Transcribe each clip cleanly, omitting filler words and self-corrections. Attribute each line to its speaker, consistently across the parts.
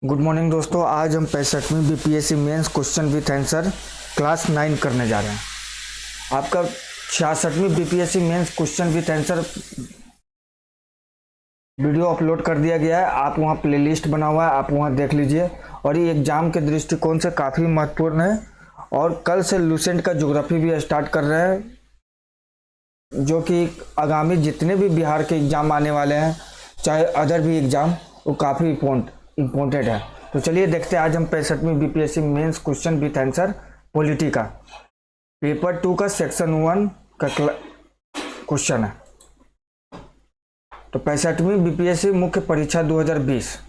Speaker 1: Good morning दोस्तों, आज हम 65वीं BPSC mains question with answer class 9 करने जा रहे हैं। आपका 66वीं BPSC mains question with answer video upload कर दिया गया है। आप वहां प्लेलिस्ट बना हुआ है, आप वहां देख लीजिए। और ये एग्जाम के दृष्टिकोण से काफ़ी महत्वपूर्ण है। और कल से लूसेंट का ज्योग्राफी भी स्टार्ट कर रहे हैं, जो कि आगामी जितने भी बिहार के एग्ज़ाम आने वाले हैं, चाहे अदर भी एग्ज़ाम, वो काफ़ी इम्पोर्टेंट है। तो चलिए देखते हैं आज हम 65वीं BPSC mains question with answer polity का पेपर 2 का सेक्शन 1 का क्वेश्चन है। तो 65वीं बीपीएससी मुख्य परीक्षा 2020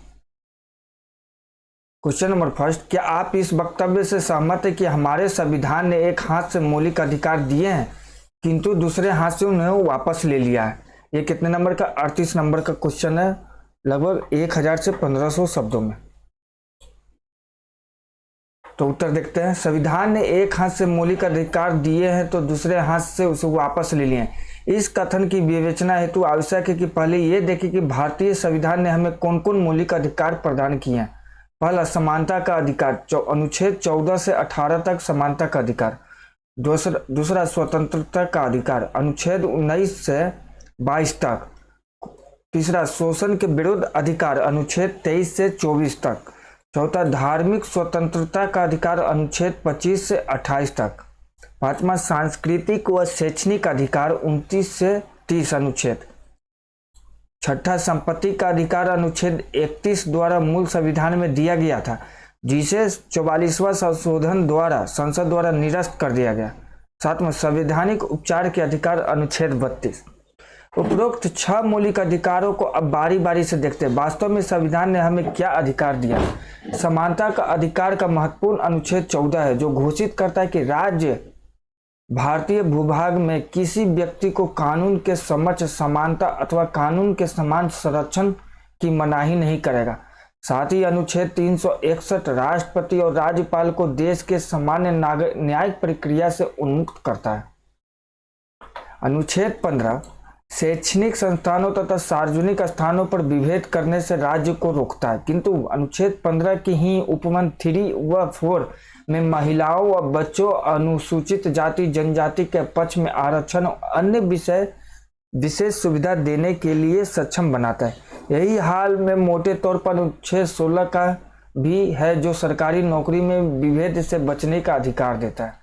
Speaker 1: क्वेश्चन नंबर फर्स्ट, क्या आप इस वक्तव्य से सहमत है कि हमारे संविधान ने एक हाथ से मौलिक अधिकार दिए हैं किंतु दूसरे हाथ से उन्हें वापस ले लिया है? ये कितने नंबर का? 38 नंबर का क्वेश्चन है, लगभग 1000 से 1500 शब्दों में। तो उत्तर देखते हैं। संविधान ने एक हाथ से मौलिक अधिकार दिए हैं तो दूसरे हाथ से उसे वापस ले लिए हैं। इस कथन की विवेचना हेतु आवश्यक है कि पहले ये देखें कि भारतीय संविधान ने हमें कौन कौन मौलिक अधिकार प्रदान किए हैं। पहला, समानता का अधिकार, अनुच्छेद 14 से 18 तक समानता का अधिकार। दूसरा, स्वतंत्रता का अधिकार, अनुच्छेद 19 से 22 तक। तीसरा, शोषण के विरुद्ध अधिकार, अनुच्छेद 23 से 24 तक। चौथा, धार्मिक स्वतंत्रता का अधिकार, अनुच्छेद 25 से 28 तक। पांचवा, सांस्कृतिक व शैक्षणिक अधिकार, 29 से 30 अनुच्छेद। छठा, संपत्ति का अधिकार, अनुच्छेद 31 द्वारा मूल संविधान में दिया गया था, जिसे 44वां संशोधन द्वारा संसद द्वारा निरस्त कर दिया गया। सातवां, संवैधानिक उपचार के अधिकार, अनुच्छेद 32। उपरोक्त 6 मौलिक अधिकारों को अब बारी बारी से देखते हैं। वास्तव में संविधान ने हमें क्या अधिकार दिया? समानता का अधिकार का महत्वपूर्ण अनुच्छेद 14 है, जो घोषित करता है कि राज्य भारतीय भूभाग में किसी व्यक्ति को कानून के समक्ष समानता अथवा कानून के समान संरक्षण की मनाही नहीं करेगा। साथ ही अनुच्छेद 361 राष्ट्रपति और राज्यपाल को देश के सामान्य न्यायिक प्रक्रिया से उन्मुक्त करता है। अनुच्छेद 15 शैक्षणिक संस्थानों तथा सार्वजनिक स्थानों पर विभेद करने से राज्य को रोकता है, किंतु अनुच्छेद 15 की ही उपबंध 3 व 4 में महिलाओं व बच्चों, अनुसूचित जाति जनजाति के पक्ष में आरक्षण और अन्य विशेष सुविधा देने के लिए सक्षम बनाता है। यही हाल में मोटे तौर पर अनुच्छेद 16 का भी है, जो सरकारी नौकरी में विभेद से बचने का अधिकार देता है।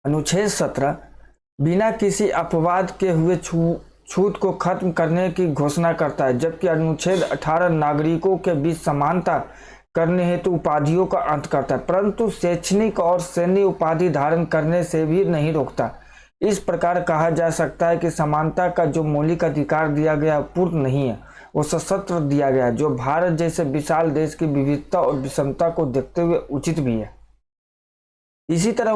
Speaker 1: अनुच्छेद 17 बिना किसी अपवाद के हुए छूट को खत्म करने की घोषणा करता है, जबकि अनुच्छेद 18 नागरिकों के बीच समानता करने हेतु उपाधियों का अंत करता है, परंतु शैक्षणिक और सैन्य उपाधि धारण करने से भी नहीं रोकता। इस प्रकार कहा जा सकता है कि समानता का जो मौलिक अधिकार दिया गया पूर्ण नहीं है, वो सशस्त्र दिया गया, जो भारत जैसे विशाल देश की विविधता और विषमता को देखते हुए उचित भी है। इसी तरह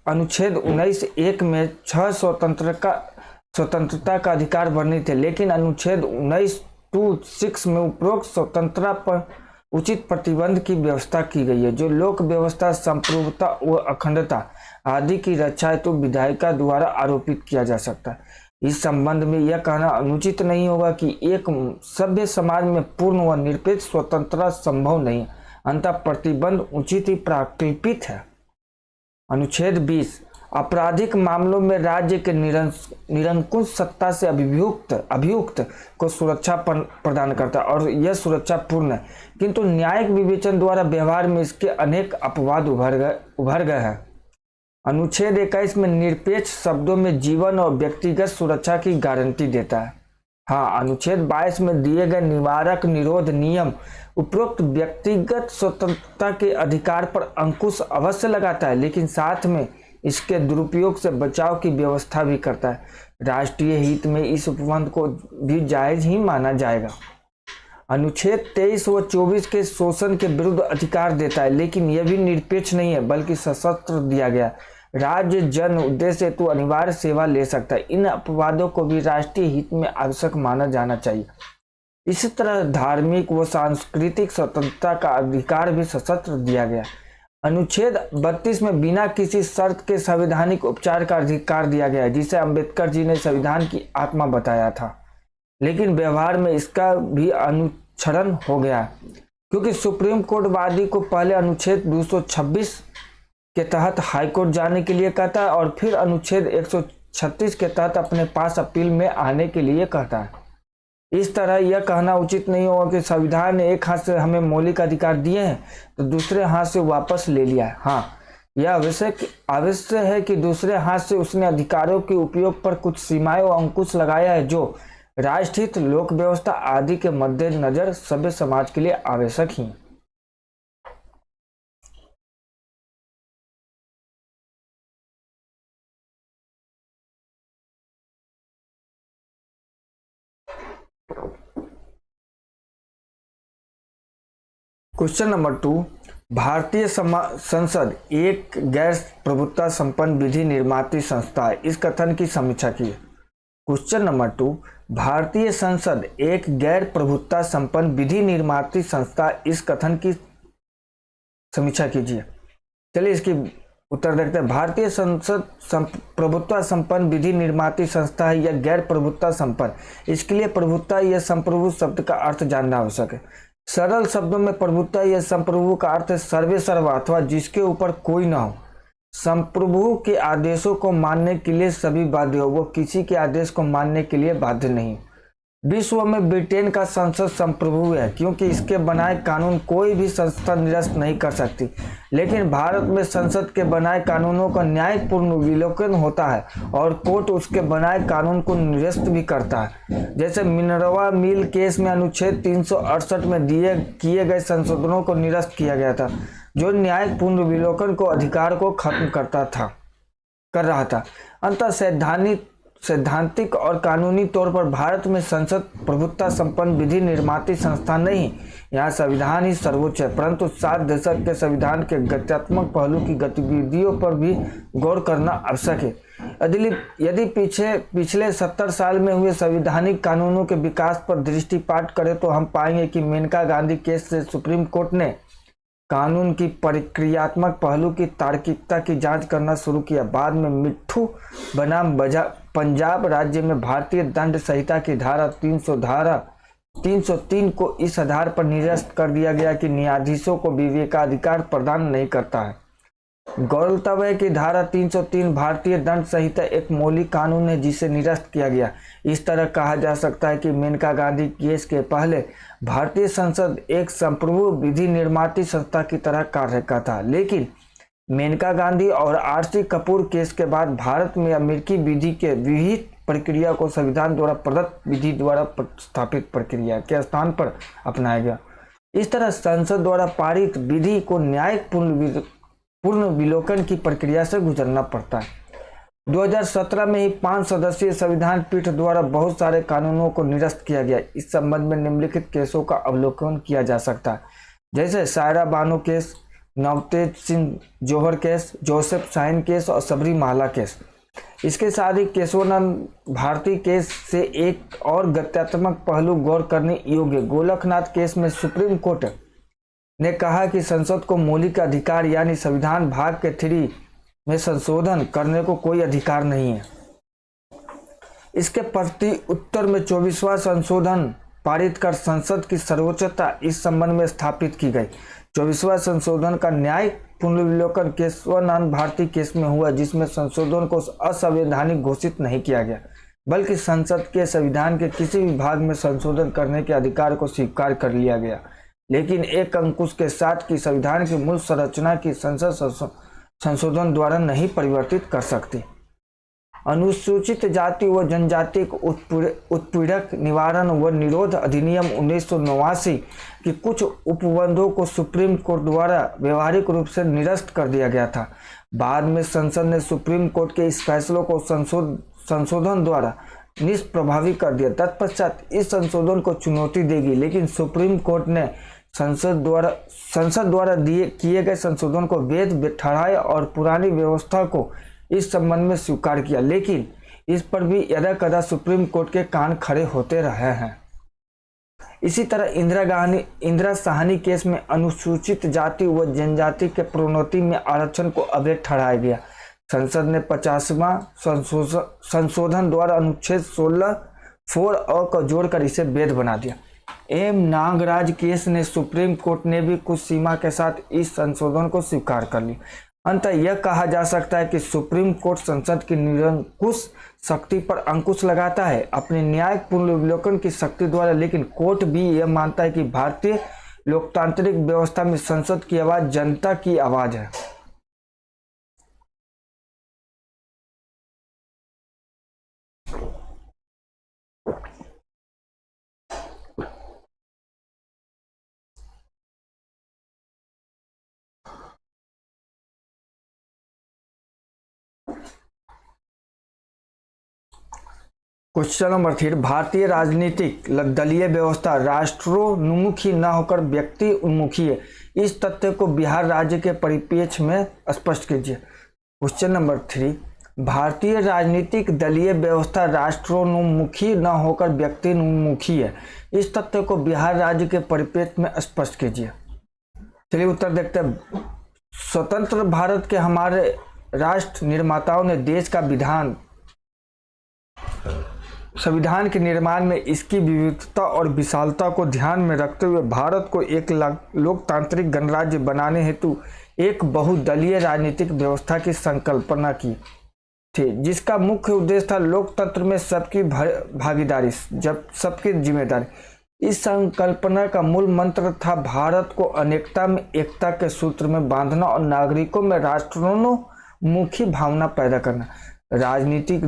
Speaker 1: अनुच्छेद 19(1) में 6 स्वतंत्रता का अधिकार वर्णित थे, लेकिन अनुच्छेद 19(2)(6) में उपरोक्त स्वतंत्रता पर उचित प्रतिबंध की व्यवस्था की गई है, जो लोक व्यवस्था, संप्रभुता व अखंडता आदि की रक्षा हेतु विधायिका द्वारा आरोपित किया जा सकता है। इस संबंध में यह कहना अनुचित नहीं होगा कि एक सभ्य समाज में पूर्ण व निरपेक्ष स्वतंत्रता संभव नहीं है, अतः प्रतिबंध उचित ही प्राकल्पित है। अनुच्छेद 20 आपराधिक मामलों में राज्य के निरंकुश सत्ता से अभियुक्त को सुरक्षा प्रदान करता है और यह सुरक्षा पूर्ण है, किंतु न्यायिक विवेचन द्वारा व्यवहार में इसके अनेक अपवाद उभर गए हैं। अनुच्छेद 21 में निरपेक्ष शब्दों में जीवन और व्यक्तिगत सुरक्षा की गारंटी देता है। हाँ, अनुच्छेद 22 में दिए गए निवारक निरोध नियम उपरोक्त व्यक्तिगत स्वतंत्रता के अधिकार पर अंकुश अवश्य लगाता है, लेकिन साथ में इसके दुरुपयोग से बचाव की व्यवस्था भी करता है। राष्ट्रीय हित में इस उपबंध को भी जायज ही माना जाएगा। अनुच्छेद 23 व 24 के शोषण के विरुद्ध अधिकार देता है, लेकिन यह भी निरपेक्ष नहीं है, बल्कि सशस्त्र दिया गया। राज्य जन उद्देश्य हेतु अनिवार्य सेवा ले सकता है। इन अपवादों को भी राष्ट्रीय हित में आवश्यक माना जाना चाहिए। इसी तरह धार्मिक व सांस्कृतिक स्वतंत्रता का अधिकार भी सशस्त्र दिया गया। अनुच्छेद 32 में बिना किसी शर्त के संवैधानिक उपचार का अधिकार दिया गया है, जिसे अंबेडकर जी ने संविधान की आत्मा बताया था, लेकिन व्यवहार में इसका भी अनुच्छरण हो गया। क्योंकि सुप्रीम कोर्ट वादी को पहले अनुच्छेद 226 के तहत हाईकोर्ट जाने के लिए कहता है और फिर अनुच्छेद 136 के तहत अपने पास अपील में आने के लिए कहता है। इस तरह यह कहना उचित नहीं होगा कि संविधान ने एक हाथ से हमें मौलिक अधिकार दिए हैं तो दूसरे हाथ से वापस ले लिया है। हाँ, यह आवश्यक है कि दूसरे हाथ से उसने अधिकारों के उपयोग पर कुछ सीमाएं और अंकुश लगाया है जो राष्ट्रहित, लोक व्यवस्था आदि के मद्देनजर सभ्य समाज के लिए आवश्यक ही। क्वेश्चन नंबर 2, भारतीय संसद एक गैर प्रभुत्व संपन्न विधि निर्माती संस्था है, इस कथन की समीक्षा कीजिए। क्वेश्चन नंबर 2, भारतीय संसद एक गैर प्रभुत्व संपन्न विधि निर्माती संस्था, इस कथन की समीक्षा कीजिए। चलिए इसकी उत्तर देखते हैं। भारतीय संसद प्रभुत्व संपन्न विधि निर्माती संस्था है या गैर प्रभुत्व संपन्न। इसके लिए प्रभुत्व या संप्रभु शब्द का अर्थ जानना आवश्यक है। सरल शब्दों में प्रभुत्व या संप्रभु का अर्थ है सर्वे सर्वा अथवा जिसके ऊपर कोई न हो। संप्रभु के आदेशों को मानने के लिए सभी बाध्य हो, वो किसी के आदेश को मानने के लिए बाध्य नहीं। विश्व में ब्रिटेन का संसद संप्रभु है क्योंकि इसके बनाए कानून कोई भी संस्था निरस्त नहीं कर सकती, लेकिन भारत में संसद के बनाए कानूनों का न्यायपूर्ण विलोकन होता है और कोर्ट उसके बनाए कानून को निरस्त भी करता है। जैसे मिनर्वा मिल केस में अनुच्छेद 368 में किए गए संशोधनों को निरस्त किया गया था जो न्यायपूर्ण विलोकन को अधिकार को खत्म कर रहा था। अंततः सैद्धांतिक और कानूनी तौर पर भारत में संसद प्रभुत्व संपन्न विधि निर्माती संस्था नहीं, यहाँ संविधान ही सर्वोच्च है। परंतु 7 दशक के संविधान के गत्यात्मक पहलू की गतिविधियों पर भी गौर करना आवश्यक है। यदि पिछले 70 साल में हुए संवैधानिक कानूनों के विकास पर दृष्टिपात करें तो हम पाएंगे कि मेनका गांधी केस से सुप्रीम कोर्ट ने कानून की प्रक्रियात्मक पहलू की तार्किकता की जांच करना शुरू किया। बाद में मिट्ठू बनाम पंजाब राज्य में भारतीय दंड संहिता की धारा 303 को इस आधार पर निरस्त कर दिया गया कि न्यायाधीशों को विवेकाधिकार प्रदान नहीं करता है। गौरतलब है कि धारा 303 भारतीय दंड संहिता एक मौलिक कानून है जिसे निरस्त किया गया। इस तरह कहा जा सकता है कि मेनका गांधी केस के पहले भारतीय संसद एक संप्रभु विधि निर्माती संस्था की तरह कार्य करता था, लेकिन मेनका गांधी और आरसी कपूर केस के बाद भारत में अमेरिकी विधि के विहित प्रक्रिया को संविधान द्वारा प्रदत्त विधि द्वारा स्थापित प्रक्रिया के स्थान पर अपनाया गया। इस तरह संसद द्वारा पारित विधि को न्यायपूर्ण विलोकन की प्रक्रिया से गुजरना पड़ता है। 2017 में ही 5 सदस्यीय संविधान पीठ द्वारा बहुत सारे कानूनों को निरस्त किया गया। इस संबंध में निम्नलिखित केसों का अवलोकन किया जा सकता है, जैसे सायरा बानो केस, नवतेज सिंह जोहर केस, जोसेफ साइन केस और सबरीमाला केस। इसके साथ ही केशवानंद भारती केस से एक और गत्यात्मक पहलू गौर करने योग्य। गोलकनाथ केस में सुप्रीम कोर्ट ने कहा कि संसद को मौलिक अधिकार यानी संविधान भाग के 3 में संशोधन करने को कोई अधिकार नहीं है। इसके प्रति उत्तर में 24वां संशोधन पारित कर संसद की सर्वोच्चता इस संबंध में स्थापित की गई। 24वां संशोधन का न्यायपूर्ण विलोकन केशवानंद भारती केस में हुआ, जिसमें संशोधन को असंवैधानिक घोषित नहीं किया गया, बल्कि संसद के संविधान के किसी भी भाग में संशोधन करने के अधिकार को स्वीकार कर लिया गया, लेकिन एक अंकुश के साथ कि संविधान की मूल संरचना की संसद संशोधन द्वारा नहीं परिवर्तित कर सकती। अनुसूचित जाति व जनजाति उत्पीड़क निवारण व निरोध अधिनियम 1989 की कुछ उपबंधों को सुप्रीम कोर्ट द्वारा व्यवहारिक रूप से निरस्त कर दिया गया था। बाद में संसद ने सुप्रीम कोर्ट के इस फैसलों को संशोधन द्वारा निष्प्रभावी कर दिया। तत्पश्चात इस संशोधन को चुनौती देगी, लेकिन सुप्रीम कोर्ट ने संसद द्वारा किए गए संशोधन को वैध ठहराया और पुरानी व्यवस्था को इस संबंध में स्वीकार किया, लेकिन इस पर भी यदा-कदा सुप्रीम कोर्ट के कान खड़े होते रहे हैं। इसी तरह इंदिरा साहनी केस में अनुसूचित जाति व जनजाति के प्रोन्नति में आरक्षण को अवैध ठहराया गया। संसद ने 50वां संशोधन द्वारा अनुच्छेद 16(4) को जोड़कर इसे वैध बना दिया। एम नागराज केस ने सुप्रीम कोर्ट ने भी कुछ सीमा के साथ इस संशोधन को स्वीकार कर ली। अंततः यह कहा जा सकता है कि सुप्रीम कोर्ट संसद की निरंकुश शक्ति पर अंकुश लगाता है अपने न्यायिक पुनर्विलोकन की शक्ति द्वारा, लेकिन कोर्ट भी यह मानता है कि भारतीय लोकतांत्रिक व्यवस्था में संसद की आवाज जनता की आवाज है। क्वेश्चन नंबर 3, भारतीय राजनीतिक दलीय व्यवस्था राष्ट्रोन्मुखी न होकर व्यक्ति उन्मुखी है, इस तथ्य को बिहार राज्य के परिप्रेक्ष्य में स्पष्ट कीजिए। क्वेश्चन नंबर 3, भारतीय राजनीतिक दलीय व्यवस्था राष्ट्रोन्मुखी न होकर व्यक्ति उन्मुखी है, इस तथ्य को बिहार राज्य के परिप्रेक्ष्य में स्पष्ट कीजिए। चलिए उत्तर देखते हैं। स्वतंत्र भारत के हमारे राष्ट्र निर्माताओं ने देश का संविधान के निर्माण में इसकी विविधता और विशालता को ध्यान में रखते हुए भारत को एक लोकतांत्रिक गणराज्य बनाने हेतु एक बहुदलीय राजनीतिक व्यवस्था की संकल्पना की थी, जिसका मुख्य उद्देश्य था लोकतंत्र में सबकी भागीदारी, जब सबकी जिम्मेदारी। इस संकल्पना का मूल मंत्र था भारत को अनेकता में एकता के सूत्र में बांधना और नागरिकों में राष्ट्रोन्मुखी भावना पैदा करना। राजनीतिक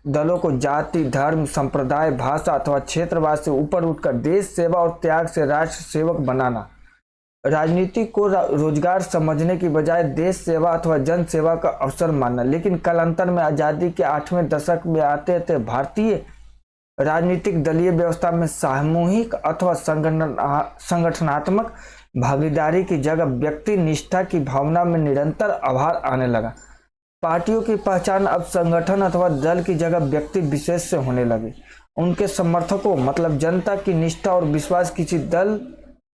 Speaker 1: दलों को जाति, धर्म, संप्रदाय, भाषा अथवा क्षेत्रवाद से ऊपर उठकर देश सेवा और त्याग से राष्ट्र सेवक बनाना। राजनीति को रोजगार समझने की बजाय देश सेवा अथवा जन सेवा का अवसर मानना। लेकिन कालांतर में आजादी के 8वें दशक में आते थे भारतीय राजनीतिक दलीय व्यवस्था में सामूहिक अथवा संगठनात्मक भागीदारी की जगह व्यक्ति निष्ठा की भावना में निरंतर आभार आने लगा। पार्टियों की पहचान अब संगठन अथवा दल की जगह व्यक्ति विशेष से होने लगी। उनके समर्थकों मतलब जनता की निष्ठा और विश्वास किसी दल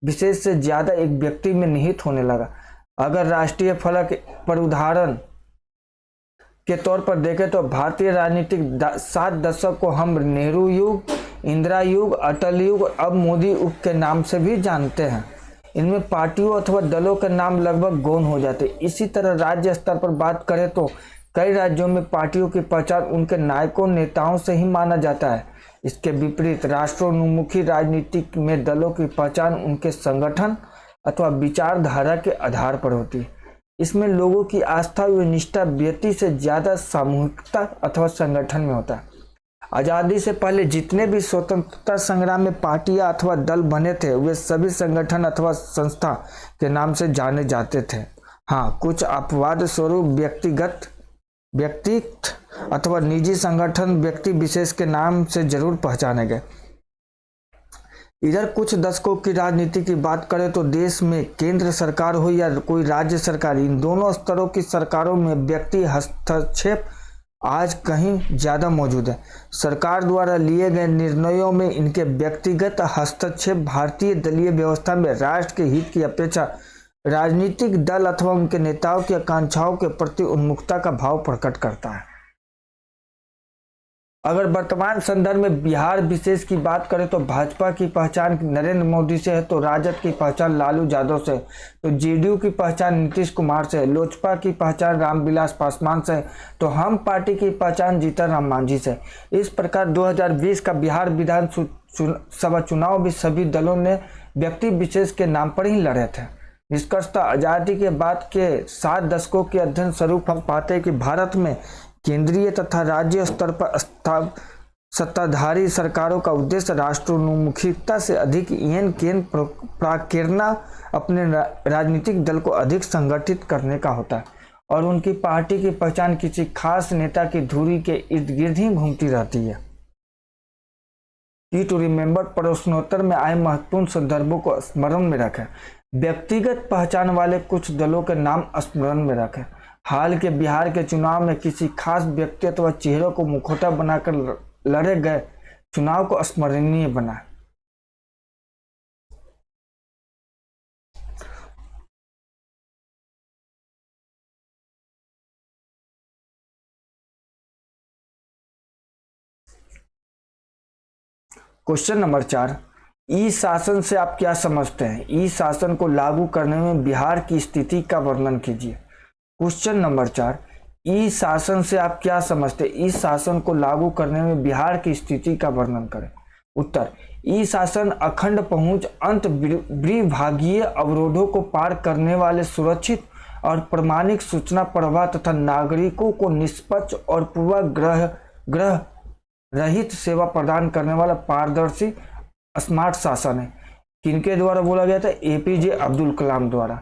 Speaker 1: विशेष से ज्यादा एक व्यक्ति में निहित होने लगा। अगर राष्ट्रीय फलक पर उदाहरण के तौर पर देखें तो भारतीय राजनीतिक 7 दशक को हम नेहरू युग, इंदिरा युग, अटल युग, अब मोदी युग के नाम से भी जानते हैं। इनमें पार्टियों अथवा दलों के नाम लगभग गौण हो जाते। इसी तरह राज्य स्तर पर बात करें तो कई राज्यों में पार्टियों की पहचान उनके नायकों नेताओं से ही माना जाता है। इसके विपरीत राष्ट्रोन्मुखी राजनीति में दलों की पहचान उनके संगठन अथवा विचारधारा के आधार पर होती है। इसमें लोगों की आस्था व निष्ठा व्यक्ति से ज्यादा सामूहिकता अथवा संगठन में होता है। आजादी से पहले जितने भी स्वतंत्रता संग्राम में पार्टियां अथवा दल बने थे वे सभी संगठन अथवा संस्था के नाम से जाने जाते थे। हाँ, कुछ अपवाद स्वरूप व्यक्ति अथवा निजी संगठन व्यक्ति विशेष के नाम से जरूर पहचाने गए। इधर कुछ दशकों की राजनीति की बात करें तो देश में केंद्र सरकार हो या कोई राज्य सरकार, इन दोनों स्तरों की सरकारों में व्यक्ति हस्तक्षेप आज कहीं ज्यादा मौजूद है। सरकार द्वारा लिए गए निर्णयों में इनके व्यक्तिगत हस्तक्षेप भारतीय दलीय व्यवस्था में राष्ट्र के हित की अपेक्षा राजनीतिक दल अथवा उनके नेताओं की आकांक्षाओं के प्रति उन्मुखता का भाव प्रकट करता है। अगर वर्तमान संदर्भ में बिहार विशेष की बात करें तो भाजपा की पहचान नरेंद्र मोदी से है, तो राजद की पहचान लालू यादव से, तो जेडीयू की पहचान नीतीश कुमार से, लोजपा की पहचान रामविलास पासवान से, तो हम पार्टी की पहचान जीतन राम मांझी से। इस प्रकार 2020 का बिहार विधानसभा चुनाव भी सभी दलों ने व्यक्ति विशेष के नाम पर ही लड़े थे। निष्कर्षतः आजादी के बाद के 7 दशकों के अध्ययन स्वरूप हम पाते हैं कि भारत में केंद्रीय तथा राज्य स्तर पर सत्ताधारी सरकारों का उद्देश्य राष्ट्रोन्मुखीता से अधिक येन केन प्राकीर्णा अपने राजनीतिक दल को अधिक संगठित करने का होता है और उनकी पार्टी की पहचान किसी खास नेता की धुरी के इर्द गिर्द ही घूमती रहती है। टू रिमेंबर प्रश्नोत्तर में आए महत्वपूर्ण संदर्भों को स्मरण में रखें। व्यक्तिगत पहचान वाले कुछ दलों के नाम स्मरण में रखें। हाल के बिहार के चुनाव में किसी खास व्यक्ति अथवा चेहरे को मुखौटा बनाकर लड़े गए चुनाव को स्मरणीय बनाए। क्वेश्चन नंबर 4, ई शासन से आप क्या समझते हैं? ई शासन को लागू करने में बिहार की स्थिति का वर्णन कीजिए। क्वेश्चन नंबर 4, ई शासन से आप क्या समझते हैं? ई शासन को लागू करने में बिहार की स्थिति का वर्णन करें। उत्तर, ई शासन अखंड पहुंच, अंत विभागीय अवरोधों को पार करने वाले सुरक्षित और प्रमाणिक सूचना प्रवाह तथा नागरिकों को निष्पक्ष और पूर्वाग्रह रहित सेवा प्रदान करने वाला पारदर्शी स्मार्ट शासन है। किनके द्वारा बोला गया था? एपीजे अब्दुल कलाम द्वारा।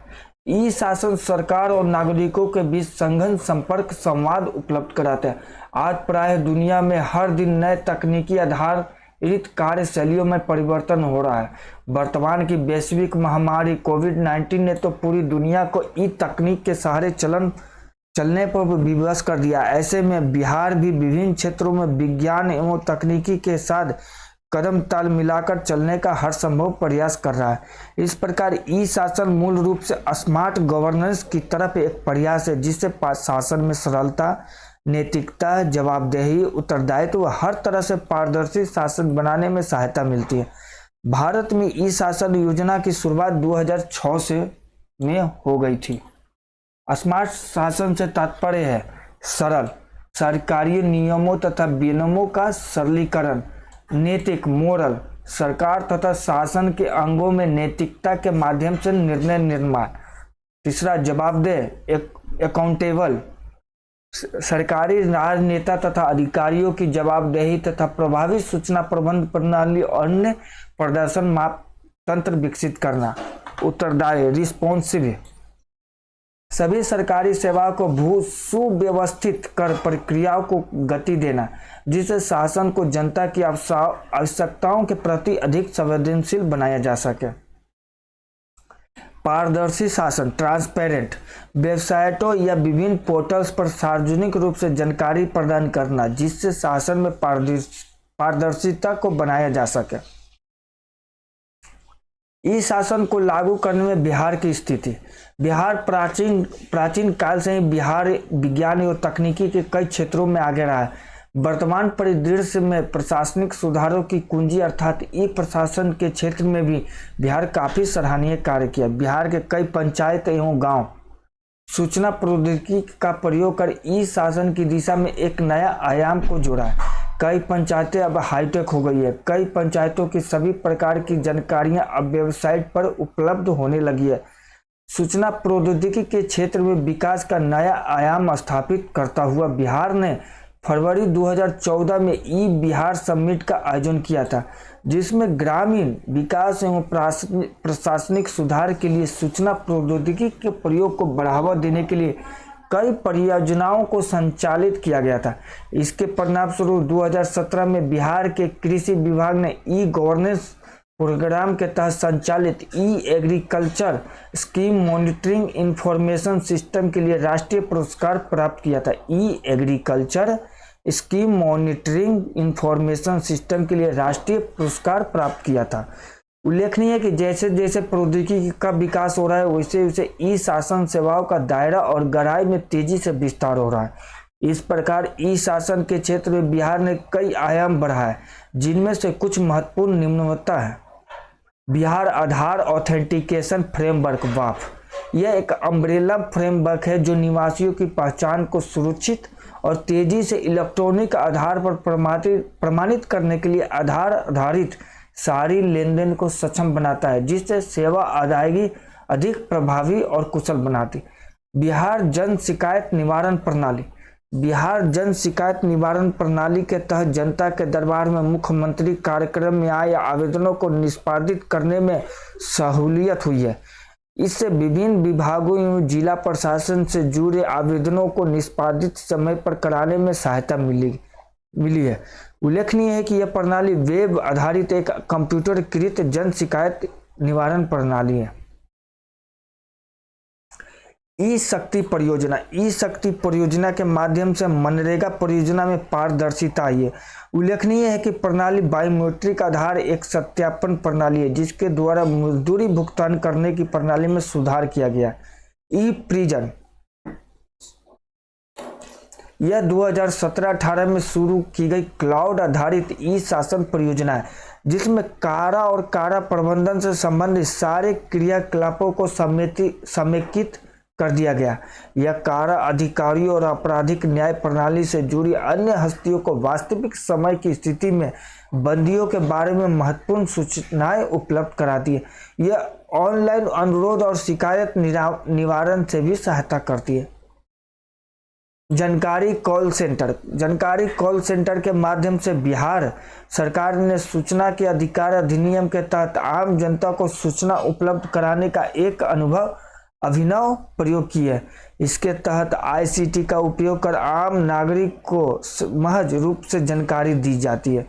Speaker 1: ई शासन सरकार और नागरिकों के बीच संघन संपर्क संवाद उपलब्ध कराता है। आज प्राय दुनिया में हर दिन नए तकनीकी आधारित कार्य शैलियों में परिवर्तन हो रहा है। वर्तमान की वैश्विक महामारी कोविड-19 ने तो पूरी दुनिया को ई तकनीक के सहारे चलने पर विवश कर दिया। ऐसे में बिहार भी विभिन्न क्षेत्रों में विज्ञान एवं तकनीकी के साथ कदम ताल मिलाकर चलने का हर संभव प्रयास कर रहा है। इस प्रकार ई शासन मूल रूप से स्मार्ट गवर्नेंस की तरफ एक प्रयास है, जिससे शासन में सरलता, नैतिकता, जवाबदेही, उत्तरदायित्व व हर तरह से पारदर्शी शासन बनाने में सहायता मिलती है। भारत में ई शासन योजना की शुरुआत 2006 में हो गई थी। स्मार्ट शासन से तात्पर्य है सरल सरकारी नियमों तथा विनियमों का सरलीकरण, नैतिक मोरल, सरकार तथा शासन के अंगों में नैतिकता के माध्यम से निर्णय निर्माण। तीसरा, जवाबदेह अकाउंटेबल, सरकारी राजनेता तथा अधिकारियों की जवाबदेही तथा प्रभावी सूचना प्रबंध प्रणाली और अन्य प्रदर्शन मापदंड विकसित करना। उत्तरदायी रिस्पॉन्सिव, सभी सरकारी सेवाओं को सुव्यवस्थित कर प्रक्रियाओं को गति देना, जिससे शासन को जनता की आवश्यकताओं के प्रति अधिक संवेदनशील बनाया जा सके। पारदर्शी शासन, ट्रांसपेरेंट, वेबसाइटों या विभिन्न पोर्टल्स पर सार्वजनिक रूप से जानकारी प्रदान करना, जिससे शासन में पारदर्शिता को बनाया जा सके। ई शासन को लागू करने में बिहार की स्थिति। बिहार प्राचीन काल से ही बिहार विज्ञान एवं तकनीकी के कई क्षेत्रों में आगे रहा है। वर्तमान परिदृश्य में प्रशासनिक सुधारों की कुंजी अर्थात ई प्रशासन के क्षेत्र में भी बिहार काफी सराहनीय कार्य किया। बिहार के कई पंचायत एवं गांव सूचना प्रौद्योगिकी का प्रयोग कर ई शासन की दिशा में एक नया आयाम को जोड़ा है। कई पंचायतें अब हाईटेक हो गई है। कई पंचायतों की सभी प्रकार की जानकारियां अब वेबसाइट पर उपलब्ध होने लगी है। सूचना प्रौद्योगिकी के क्षेत्र में विकास का नया आयाम स्थापित करता हुआ बिहार ने फरवरी 2014 में ई बिहार समिट का आयोजन किया था, जिसमें ग्रामीण विकास एवं प्रशासनिक सुधार के लिए सूचना प्रौद्योगिकी के प्रयोग को बढ़ावा देने के लिए कई परियोजनाओं को संचालित किया गया था। इसके परिणामस्वरूप 2017 में बिहार के कृषि विभाग ने ई गवर्नेंस प्रोग्राम के तहत संचालित e agriculture scheme monitoring information system के लिए राष्ट्रीय पुरस्कार प्राप्त किया था। E agriculture scheme monitoring information system के लिए राष्ट्रीय पुरस्कार प्राप्त किया था। उल्लेखनीय है कि जैसे जैसे प्रौद्योगिकी का विकास हो रहा है, वैसे वैसे ई शासन सेवाओं का दायरा और गहराई में तेजी से विस्तार हो रहा है। इस प्रकार ई शासन के क्षेत्र में बिहार ने कई आयाम बढ़ाए, जिनमें से कुछ महत्वपूर्ण निम्नवता है। बिहार आधार ऑथेंटिकेशन फ्रेमवर्क वाफ, यह एक अम्ब्रेला फ्रेमवर्क है जो निवासियों की पहचान को सुरक्षित और तेजी से इलेक्ट्रॉनिक आधार पर प्रमाणित करने के लिए आधार आधारित सारी लेन देन को सक्षम बनाता है, जिससे सेवा अदायगी अधिक प्रभावी और कुशल बनाती। बिहार जन शिकायत निवारण प्रणाली, बिहार जन शिकायत निवारण प्रणाली के तहत जनता के दरबार में मुख्यमंत्री कार्यक्रम में आए आवेदनों को निष्पादित करने में सहूलियत हुई है। इससे विभिन्न विभागों एवं जिला प्रशासन से जुड़े आवेदनों को निष्पादित समय पर कराने में सहायता मिली है। उल्लेखनीय है कि यह प्रणाली वेब आधारित एक कंप्यूटरीकृत जन शिकायत निवारण प्रणाली है। ई शक्ति परियोजना, ई शक्ति परियोजना के माध्यम से मनरेगा परियोजना में पारदर्शिता आई है। उल्लेखनीय है कि प्रणाली बायोमेट्रिक आधार एक सत्यापन प्रणाली है, जिसके द्वारा मजदूरी भुगतान करने की प्रणाली में सुधार किया गया। ई प्रिजन, यह 2017-18 में शुरू की गई क्लाउड आधारित ई शासन परियोजना है, जिसमें कारा और कारा प्रबंधन से संबंधित सारे क्रियाकलापों को समेकित कर दिया गया। यह कारा अधिकारियों और आपराधिक न्याय प्रणाली से जुड़ी अन्य हस्तियों को वास्तविक समय की स्थिति में बंदियों के बारे में महत्वपूर्ण सूचनाएं उपलब्ध कराती है। यह ऑनलाइन अनुरोध और शिकायत निवारण से भी सहायता करती है। जानकारी कॉल सेंटर के माध्यम से बिहार सरकार ने सूचना के अधिकार अधिनियम के तहत आम जनता को सूचना उपलब्ध कराने का एक अभिनव प्रयोग किया है। इसके तहत आईसीटी का उपयोग कर आम नागरिक को सहज रूप से जानकारी दी जाती है।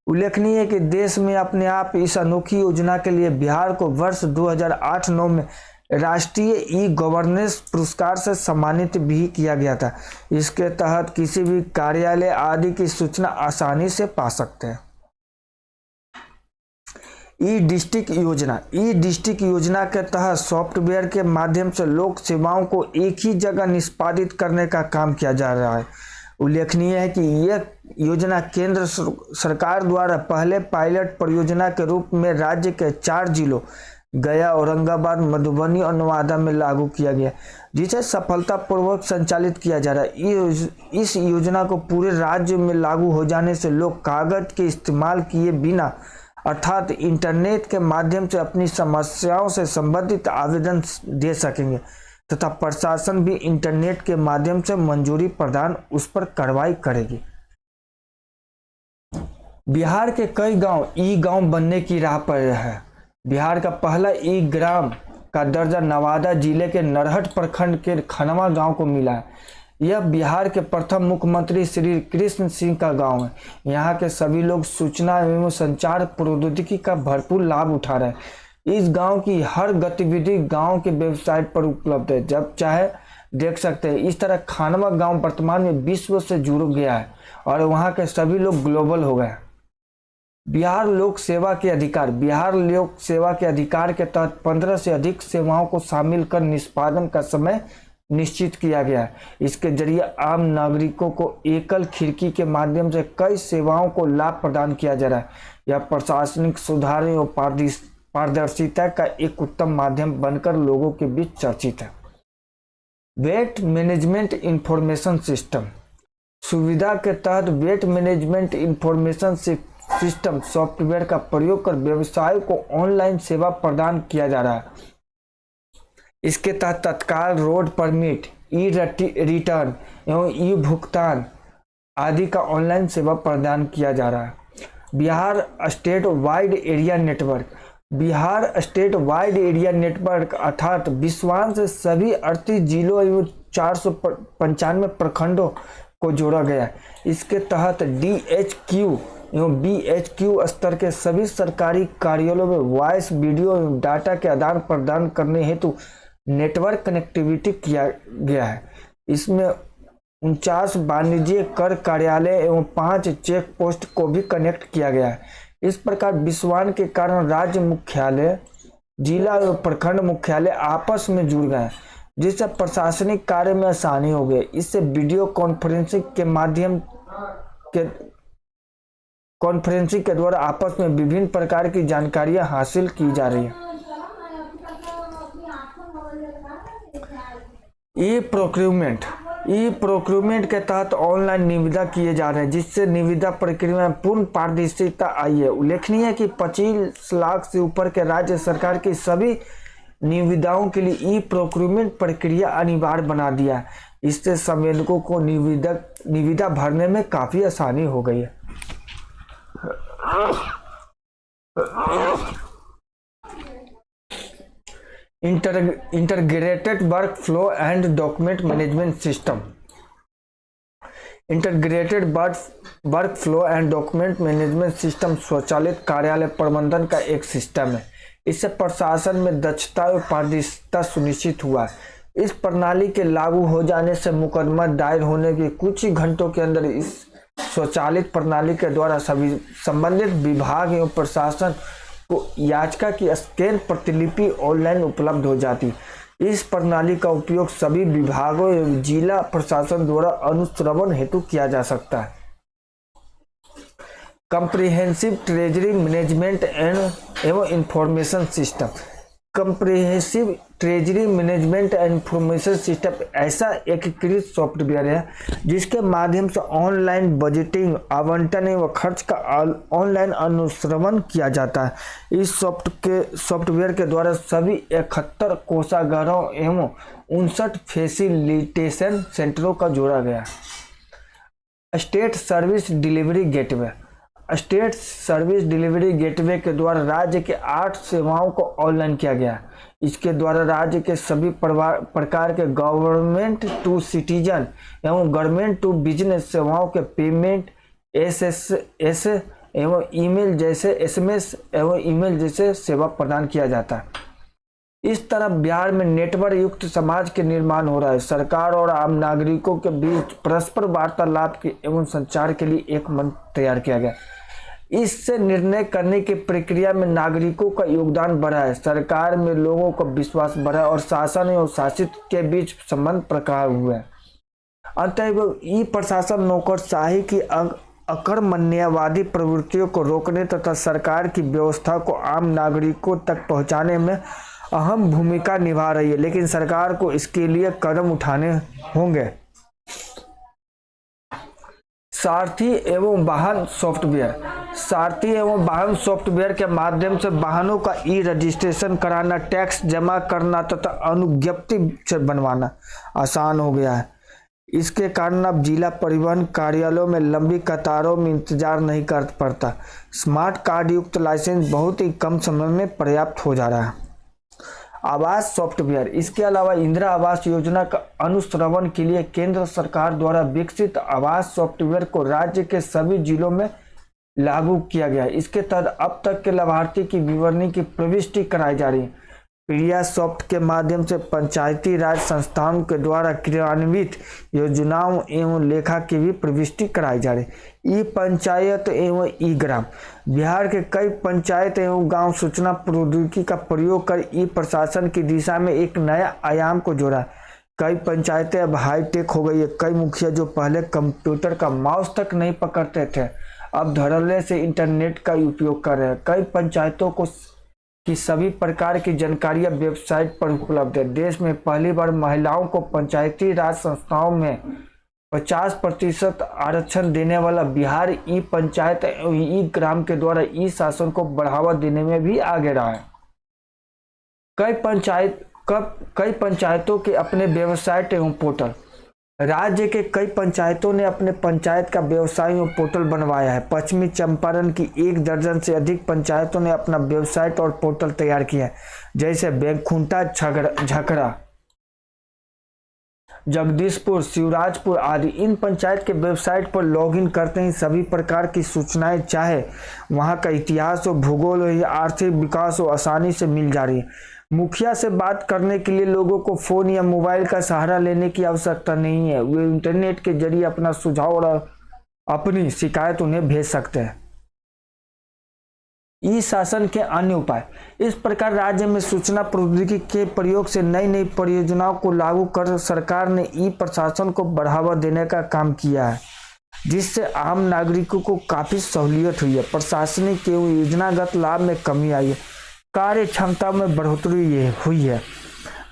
Speaker 1: उल्लेखनीय है कि देश में अपने आप इस अनोखी योजना के लिए बिहार को वर्ष 2008-9 में राष्ट्रीय ई गवर्नेंस पुरस्कार से सम्मानित भी किया गया था। इसके तहत किसी भी कार्यालय आदि की सूचना आसानी से पा सकते हैं। ई डिस्ट्रिक्ट योजना के तहत सॉफ्टवेयर के माध्यम से लोक सेवाओं को एक ही जगह निष्पादित करने का काम किया जा रहा है। उल्लेखनीय है कि यह योजना केंद्र सरकार द्वारा पहले पायलट परियोजना के रूप में राज्य के 4 जिलों गया, औरंगाबाद, मधुबनी और नवादा में लागू किया गया, जिसे सफलतापूर्वक संचालित किया जा रहा है। इस योजना को पूरे राज्य में लागू हो जाने से लोग कागज के इस्तेमाल किए बिना अर्थात इंटरनेट के माध्यम से अपनी समस्याओं से संबंधित आवेदन दे सकेंगे तथा प्रशासन भी इंटरनेट के माध्यम से मंजूरी प्रदान उस पर कार्रवाई करेगी। बिहार के कई गांव ई गांव बनने की राह पर है। बिहार का पहला ई ग्राम का दर्जा नवादा जिले के नरहट प्रखंड के खनवा गांव को मिला है। यह बिहार के प्रथम मुख्यमंत्री श्री कृष्ण सिंह का गांव है। यहाँ के सभी लोग सूचना एवं संचार प्रौद्योगिकी का भरपूर लाभ उठा रहे हैं। इस गांव की हर गतिविधि गांव के वेबसाइट पर उपलब्ध है, जब चाहे देख सकते हैं। इस तरह खनवा गांव वर्तमान में विश्व से जुड़ गया है और वहाँ के सभी लोग ग्लोबल हो गए। बिहार लोक सेवा के अधिकार के तहत 15 से अधिक सेवाओं को शामिल कर निष्पादन का समय निश्चित किया गया है। इसके जरिए आम नागरिकों को एकल खिड़की के माध्यम से कई सेवाओं को लाभ प्रदान किया जा रहा है। यह प्रशासनिक सुधार एवं पारदर्शिता का एक उत्तम माध्यम बनकर लोगों के बीच चर्चित है। वेट मैनेजमेंट इंफॉर्मेशन सिस्टम सुविधा के तहत weight management information system software का प्रयोग कर व्यवसाय को ऑनलाइन सेवा प्रदान किया जा रहा है। इसके तहत तत्काल रोड परमिट, ई रिटर्न एवं ई भुगतान आदि का ऑनलाइन सेवा प्रदान किया जा रहा है। Bihar state wide area network अर्थात बिस्वान से सभी 38 जिलों एवं 495 प्रखंडों को जोड़ा गया है। इसके तहत DHQ एवं BHQ स्तर के सभी सरकारी कार्यालयों में वॉइस, वीडियो एवं डाटा के आदान प्रदान करने हेतु नेटवर्क कनेक्टिविटी किया गया है। इसमें 49 वाणिज्यिक कर कार्यालय एवं 5 चेक पोस्ट को भी कनेक्ट किया गया है। इस प्रकार बिस्वान के कारण राज्य मुख्यालय, जिला एवं प्रखंड मुख्यालय आपस में जुड़ गए, जिससे प्रशासनिक कार्य में आसानी हो गई। इससे वीडियो कॉन्फ्रेंसिंग के द्वारा आपस में विभिन्न प्रकार की जानकारियां हासिल की जा रही है। ई प्रोक्यूरमेंट के तहत ऑनलाइन निविदा किए जा रहे हैं, जिससे निविदा प्रक्रिया में पूर्ण पारदर्शिता आई है। उल्लेखनीय है कि 25 लाख से ऊपर के राज्य सरकार की सभी निविदाओं के लिए ई प्रोक्यूरमेंट प्रक्रिया अनिवार्य बना दिया है। इससे संवेदकों को निविदा भरने में काफी आसानी हो गई है। Integrated work flow and document management system स्वचालित कार्यालय प्रबंधन का एक सिस्टम है। इससे प्रशासन में दक्षता और पारदर्शिता सुनिश्चित हुआ है। इस प्रणाली के लागू हो जाने से मुकदमा दायर होने के कुछ ही घंटों के अंदर इस स्वचालित प्रणाली के द्वारा सभी संबंधित विभाग एवं प्रशासन को याचिका की स्कैन प्रतिलिपि ऑनलाइन उपलब्ध हो जाती। इस प्रणाली का उपयोग सभी विभागों एवं जिला प्रशासन द्वारा अनुश्रवण हेतु किया जा सकता है। कंप्रिहेंसिव ट्रेजरी मैनेजमेंट एवं information system. Comprehensive treasury management and information system ऐसा एकीकृत सॉफ्टवेयर है जिसके माध्यम से ऑनलाइन बजटिंग, आवंटन एवं खर्च का ऑनलाइन अनुश्रवण किया जाता है। इस सॉफ्टवेयर के द्वारा सभी 71 कोषागारों एवं 59 फैसिलिटेशन सेंटरों का जोड़ा गया। State service delivery gateway. State service delivery gateway के द्वारा राज्य के 8 सेवाओं को ऑनलाइन किया गया। इसके द्वारा राज्य के सभी प्रकार के गवर्नमेंट टू सिटीजन एवं गवर्नमेंट टू बिजनेस सेवाओं के पेमेंट, एसएस एवं ईमेल जैसे एसएमएस एवं ईमेल जैसे सेवा प्रदान किया जाता है। इस तरह बिहार में नेटवर्क युक्त समाज के निर्माण हो रहा है। सरकार और आम नागरिकों के बीच परस्पर वार्तालाप के एवं संचार के लिए एक मंच तैयार किया गया। इससे निर्णय करने की प्रक्रिया में नागरिकों का योगदान बढ़ा है। सरकार में लोगों का विश्वास बढ़ा और शासन एवं शासित के बीच संबंध प्रगाढ़ हुए। अतः ई प्रशासन नौकरशाही की अकर्मण्यवादी प्रवृत्तियों को रोकने तथा सरकार की व्यवस्था को आम नागरिकों तक पहुंचाने में अहम भूमिका निभा रही है, लेकिन सरकार को इसके लिए कदम उठाने होंगे। सारथी एवं वाहन सॉफ्टवेयर। सारथी एवं वाहन सॉफ्टवेयर के माध्यम से वाहनों का ई रजिस्ट्रेशन कराना, टैक्स जमा करना तथा अनुज्ञप्ति बनवाना आसान हो गया है। इसके कारण अब जिला परिवहन कार्यालयों में लंबी कतारों में इंतजार नहीं कर पड़ता। स्मार्ट कार्ड युक्त लाइसेंस बहुत ही कम समय में पर्याप्त हो जा रहा है। आवास सॉफ्टवेयर। इसके अलावा इंदिरा आवास योजना का अनुश्रवण के लिए केंद्र सरकार द्वारा विकसित आवास सॉफ्टवेयर को राज्य के सभी जिलों में लागू किया गया। इसके तहत अब तक के लाभार्थी की विवरणी की प्रविष्टि कराई जा रही है। प्रिया सॉफ्ट के माध्यम से पंचायती राज संस्थाओं के द्वारा क्रियान्वित योजनाओं एवं लेखा की भी प्रविष्टि कराई जा रही। ई पंचायत एवं ई ग्राम। बिहार के कई पंचायत एवं गांव सूचना प्रौद्योगिकी का प्रयोग कर ई प्रशासन की दिशा में एक नया आयाम को जोड़ा। कई पंचायतें अब हाईटेक हो गई है। कई मुखिया जो पहले कंप्यूटर का माउस तक नहीं पकड़ते थे, अब धड़ल्ले से इंटरनेट का उपयोग कर रहे हैं। कई पंचायतों को की सभी प्रकार की जानकारियां वेबसाइट पर उपलब्ध है। देश में पहली बार महिलाओं को पंचायती राज संस्थाओं में 50% आरक्षण देने वाला बिहार ई पंचायत एवं ई ग्राम के द्वारा ई शासन को बढ़ावा देने में भी आगे रहा है। कई पंचायतों के अपने वेबसाइट एवं पोर्टल। राज्य के कई पंचायतों ने अपने पंचायत का व्यवसाय एवं पोर्टल बनवाया है। पश्चिमी चंपारण की 1 दर्जन से अधिक पंचायतों ने अपना वेबसाइट और पोर्टल तैयार किया है, जैसे बेंकुंठा, झकरा, जगदीशपुर, शिवराजपुर आदि। इन पंचायत के वेबसाइट पर लॉगिन करते ही सभी प्रकार की सूचनाएं, चाहे वहां का इतिहास हो, भूगोल हो या आर्थिक विकास हो, आसानी से मिल जा रही है। मुखिया से बात करने के लिए लोगों को फोन या मोबाइल का सहारा लेने की आवश्यकता नहीं है। वे इंटरनेट के जरिए अपना सुझाव और अपनी शिकायत उन्हें भेज सकते हैं। ई शासन के अन्य उपाय। इस प्रकार राज्य में सूचना प्रौद्योगिकी के प्रयोग से नई नई परियोजनाओं को लागू कर सरकार ने ई प्रशासन को बढ़ावा देने का काम किया है, जिससे आम नागरिकों को काफी सहूलियत हुई है। प्रशासनिक एवं योजनागत लाभ में कमी आई है। कार्य क्षमता में बढ़ोतरी हुई है।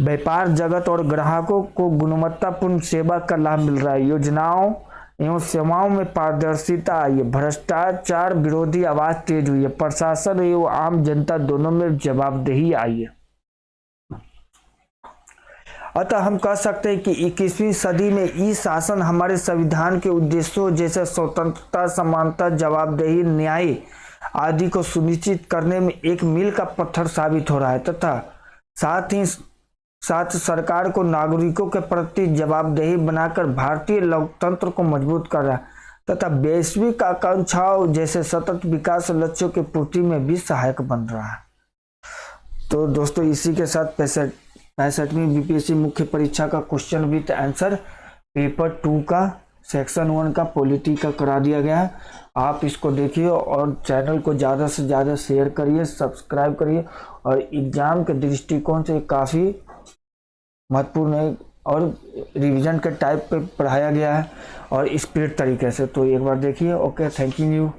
Speaker 1: व्यापार जगत और ग्राहकों को गुणवत्तापूर्ण सेवा का लाभ मिल रहा है। योजनाओं एवं सेवाओं में पारदर्शिता आई है। भ्रष्टाचार विरोधी आवाज तेज हुई है। प्रशासन एवं आम जनता दोनों में जवाबदेही आई है। अतः हम कह सकते हैं कि 21वीं सदी में ई शासन हमारे संविधान के उद्देश्यों जैसे स्वतंत्रता, समानता, जवाबदेही, न्याय आदि को सुनिश्चित करने में एक मील का पत्थर साबित हो रहा है तथा साथ सरकार को नागरिकों के प्रति जवाबदेही बनाकर भारतीय लोकतंत्र को मजबूत कर रहा है तथा वैश्विक आकांक्षाओं जैसे सतत विकास लक्ष्यों की पूर्ति में भी सहायक बन रहा है। तो दोस्तों, इसी के साथ 65वीं बीपीएससी मुख्य परीक्षा का क्वेश्चन विद आंसर पेपर 2 का सेक्शन 1 का पॉलिटी का करा दिया गया है। आप इसको देखिए और चैनल को ज़्यादा से ज़्यादा शेयर करिए, सब्सक्राइब करिए। और एग्ज़ाम के दृष्टिकोण से काफ़ी महत्वपूर्ण है और रिवीजन के टाइप पे पढ़ाया गया है और स्पीड तरीके से। तो एक बार देखिए। Okay, thank you.